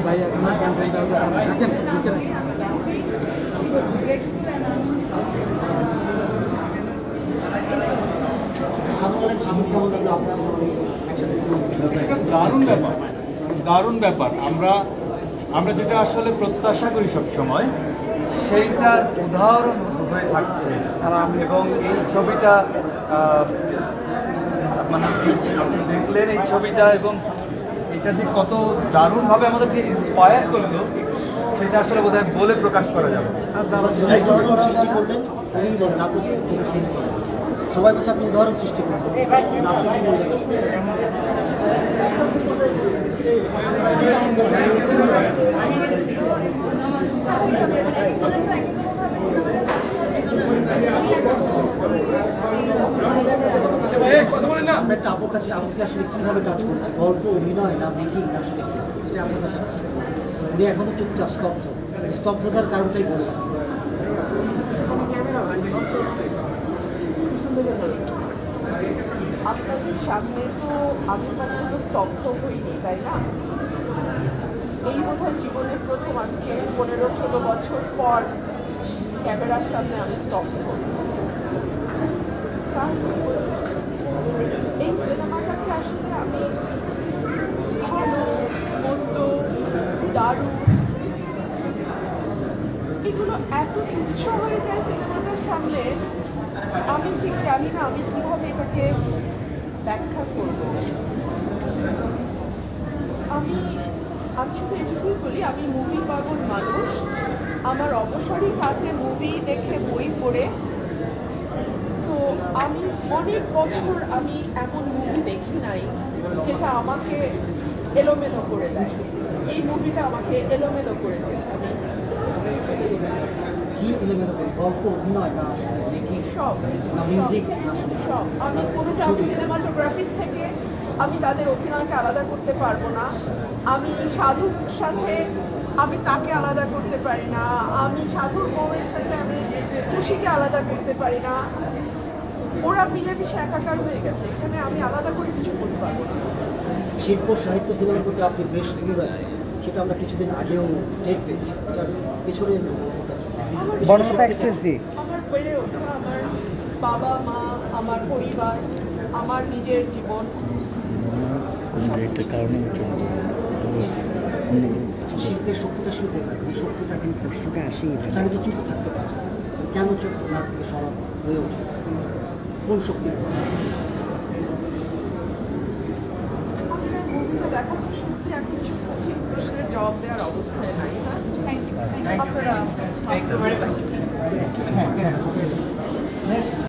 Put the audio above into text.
ভাইয়া রাখেন দারুণ ব্যাপার, দারুণ ব্যাপার। আমরা যেটা আসলে প্রত্যাশা করি সবসময় সেইটার উদাহরণ হয়ে থাকছে। এবং এই ছবিটা মানে আপনি দেখলেন এই ছবিটা, এবং এটা যে কত দারুণভাবে আমাদেরকে ইন্সপায়ার করলো সেটা আসলে বোধহয় বলে প্রকাশ করা যাবে। সৃষ্টি করলেন সবাই বলছে আপনি উদাহরণ সৃষ্টি করলেন। একটা আপুর কাছে আমাকে আসলে কীভাবে কাজ করছে, গল্প, অভিনয় না মেকিং না আসলে সেটা আপনার কাছে উনি এখনো চুপচাপ স্তব্ধতার কারণটাই বললাম। আপনাদের সামনে তো আমি কখনো স্তব্ধ হইনি, তাই না? এই বোধহয় জীবনের প্রথম আজকে 15-16 বছর পর ক্যামেরার সামনে আমি স্তব্ধ হই। এই সিনেমাটাকে আসলে আমি ভালো, মন্দ, দারুণ এগুলো এত তুচ্ছ হয়ে যায় সিনেমাটার সামনে, আমি ঠিক জানি না আমি কিভাবে এটাকে ব্যাখ্যা করব। আমি শুধু এটুকুই বলি, আমি মুভি পাগল মানুষ। আমার অবসরই কাটে মুভি দেখে, বই পড়ে। তো আমি অনেক বছর আমি এমন মুভি দেখি নাই যেটা আমাকে এলোমেলো করে দেয়। এই মুভিটা আমাকে এলোমেলো করে দিয়েছে। আমি কি এলোমেলো করে, গল্প, অভিনয় না মেকিং সব না মিউজিক না সব আমি কোনোটা আমি সিনেমাটোগ্রাফির থেকে আমি তাদের অভিনয়কে আলাদা করতে পারবো না। আমি সাধুর সাথে আমি তাকে আলাদা করতে পারি না। আমি সাধুর বউয়ের সাথে আমি খুশিকে আলাদা করতে পারি না। ওরা মিলেমিশে একাকার হয়ে গেছে, এখানে আমি আলাদা করে কিছু করতে পারবো না। শিল্প সাহিত্য সিনেমার প্রতি আপনি বেশ অনুরাগ, সেটা আমরা কিছুদিন আগেও টের পেয়েছি। এটার পিছনে বর্ণনা এক্সপ্রেস দিই। আমার বেড়ে ওঠা, আমার বাবা মা, আমার পরিবার, আমার নিজের জীবন, শিল্পের শক্তিটা শিল্পে থাকে, এই শক্তিটা কিন্তু প্রশ্নটা আসে, আমি তো চুপ থাকতে পারি, কেন চুপ না থেকে সরব হয়ে ওঠে, কোন শক্তির মুভিটা দেখা তো সত্যি আর কিছু কঠিন প্রশ্নের জবাব দেওয়ার অবস্থায় নাই। হ্যাঁ, আপনারা